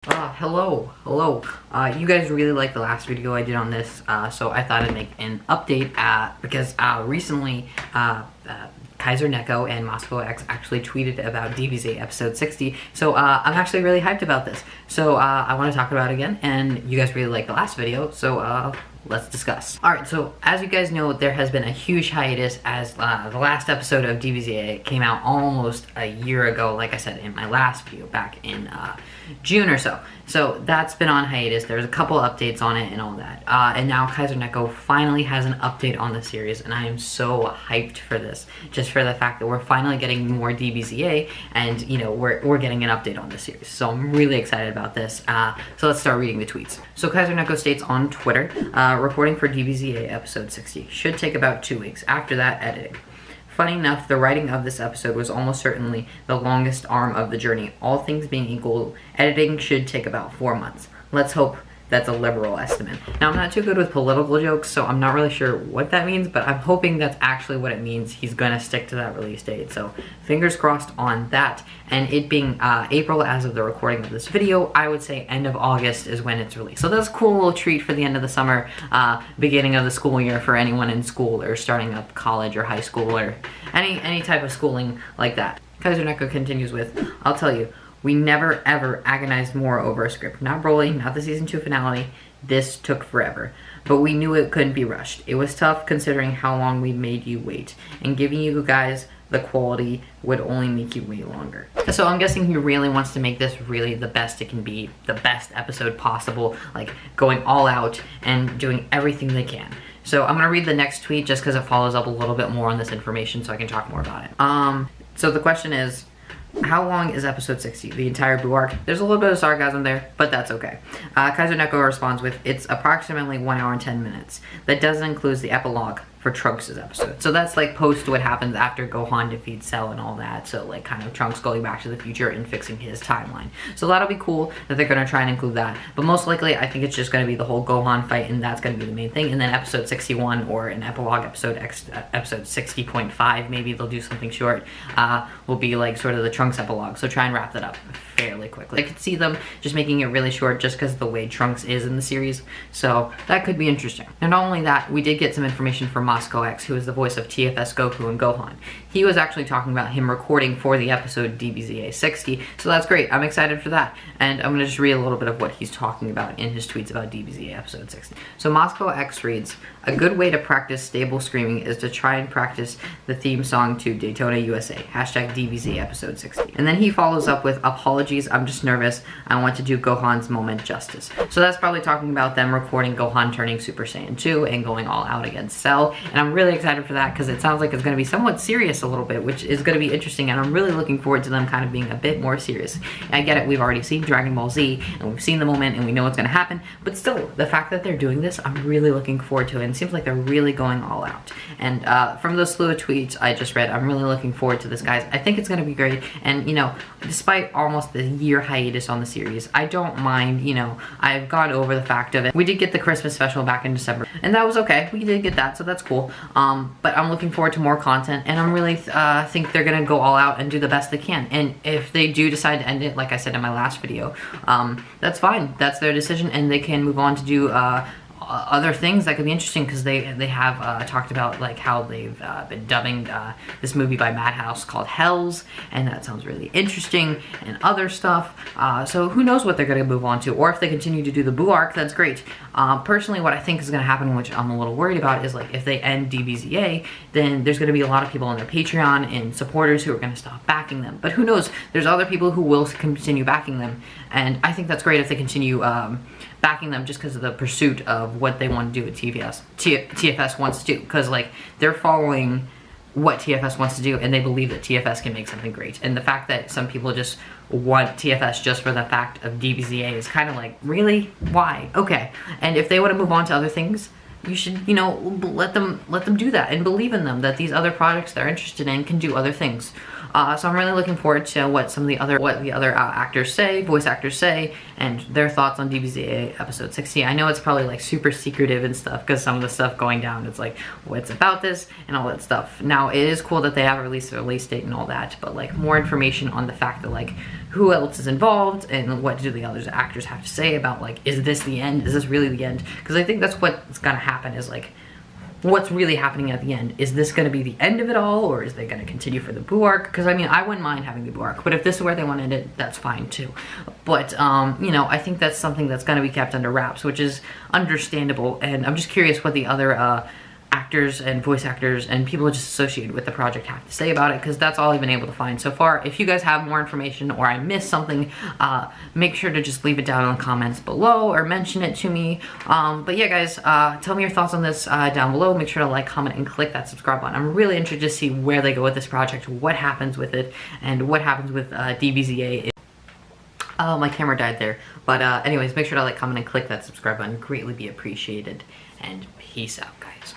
Hello. You guys really liked the last video I did on this, so I thought I'd make an update because recently Kaiser Neko and Masako X actually tweeted about DBZ episode 60, so I'm actually really hyped about this. So I want to talk about it again, and you guys really liked the last video, so let's discuss. Alright, so as you guys know, there has been a huge hiatus as the last episode of DBZA came out almost a year ago, like I said in my last video back in June or so. So that's been on hiatus. There's a couple updates on it and all that. And now Kaiser Neko finally has an update on the series, and I am so hyped for this. Just for the fact that we're finally getting more DBZA, and you know, we're getting an update on the series. So I'm really excited about this. So let's start reading the tweets. So Kaiser Neko states on Twitter, reporting for DBZA episode 60. Should take about 2 weeks. After that, editing. Funny enough, the writing of this episode was almost certainly the longest arm of the journey. All things being equal, editing should take about 4 months. Let's hope that's a liberal estimate. Now, I'm not too good with political jokes, so I'm not really sure what that means, but I'm hoping that's actually what it means. He's gonna stick to that release date, so fingers crossed on that. And it being April as of the recording of this video, I would say end of August is when it's released. So that's a cool little treat for the end of the summer, beginning of the school year for anyone in school or starting up college or high school or any type of schooling like that. Kaiser Neko continues with, I'll tell you, we never ever agonized more over a script. Not Broly, not the season 2 finale. This took forever. But we knew it couldn't be rushed. It was tough considering how long we made you wait. And giving you guys the quality would only make you wait longer. So I'm guessing he really wants to make this really the best it can be. The best episode possible. Like going all out and doing everything they can. So I'm going to read the next tweet just because it follows up a little bit more on this information so I can talk more about it. So the question is, how long is episode 60? The entire Boo arc? There's a little bit of sarcasm there, but that's okay. Kaiser Neko responds with, it's approximately 1 hour and 10 minutes. That doesn't include the epilogue for Trunks' episode. So that's like post what happens after Gohan defeats Cell and all that. So like kind of Trunks going back to the future and fixing his timeline. So that'll be cool that they're going to try and include that. But most likely I think it's just going to be the whole Gohan fight, and that's going to be the main thing. And then episode 61 or an epilogue episode, episode 60.5, maybe they'll do something short, will be like sort of the Trunks epilogue. So try and wrap that up fairly quickly. I could see them just making it really short just because of the way Trunks is in the series. So that could be interesting. And not only that, we did get some information from Masako X, who is the voice of TFS Goku and Gohan. He was actually talking about him recording for the episode DBZA 60, so that's great. I'm excited for that. And I'm going to just read a little bit of what he's talking about in his tweets about DBZA episode 60. So Masako X reads, a good way to practice stable screaming is to try and practice the theme song to Daytona USA, hashtag DBZ episode 60. And then he follows up with, apologies, I'm just nervous. I want to do Gohan's moment justice. So that's probably talking about them recording Gohan turning Super Saiyan 2 and going all out against Cell. And I'm really excited for that because it sounds like it's going to be somewhat serious a little bit, which is going to be interesting, and I'm really looking forward to them kind of being a bit more serious. And I get it, we've already seen Dragon Ball Z, and we've seen the moment, and we know what's going to happen, but still, the fact that they're doing this, I'm really looking forward to it, and it seems like they're really going all out. And from those slew of tweets I just read, I'm really looking forward to this, guys. I think it's going to be great, and you know, despite almost the year hiatus on the series, I don't mind, you know, I've gone over the fact of it. We did get the Christmas special back in December, and that was okay. We did get that, so that's cool. But I'm looking forward to more content, and I'm really think they're gonna go all out and do the best they can. And if they do decide to end it, like I said in my last video, that's fine. That's their decision, and they can move on to do other things that could be interesting, because they have talked about like how they've been dubbing this movie by Madhouse called Hells, and that sounds really interesting, and other stuff. So who knows what they're going to move on to, or if they continue to do the Boo arc, that's great. Personally, what I think is going to happen, which I'm a little worried about, is like if they end DBZA, then there's going to be a lot of people on their Patreon and supporters who are going to stop backing them. But who knows? There's other people who will continue backing them, and I think that's great if they continue backing them just because of the pursuit of what they want to do with TFS wants to do, because like they're following what TFS wants to do, and they believe that TFS can make something great. And the fact that some people just want TFS just for the fact of DBZA is kind of like, really? Why? Okay. And if they want to move on to other things, you should, you know, let them do that and believe in them, that these other projects they're interested in can do other things. So I'm really looking forward to what the other actors say, voice actors say, and their thoughts on DBZA episode 60. I know it's probably like super secretive and stuff because some of the stuff going down, it's like what's about this and all that stuff. Now it is cool that they have released a release date and all that, but like more information on the fact that like who else is involved and what do the other actors have to say about like, is this the end? Is this really the end? Because I think that's what's gonna happen is like, what's really happening at the end? Is this going to be the end of it all, or is they going to continue for the Boo arc? Because I mean, I wouldn't mind having the Boo arc, but if this is where they want to end it, that's fine too. But you know, I think that's something that's going to be kept under wraps, which is understandable. And I'm just curious what the other actors and voice actors and people just associated with the project have to say about it, because that's all I've been able to find so far. If you guys have more information or I missed something, make sure to just leave it down in the comments below or mention it to me. But yeah guys, tell me your thoughts on this down below. Make sure to like, comment, and click that subscribe button. I'm really interested to see where they go with this project, what happens with it, and what happens with DBZA. Oh, my camera died there. But anyways, make sure to like, comment, and click that subscribe button. Greatly be appreciated. And peace out, guys.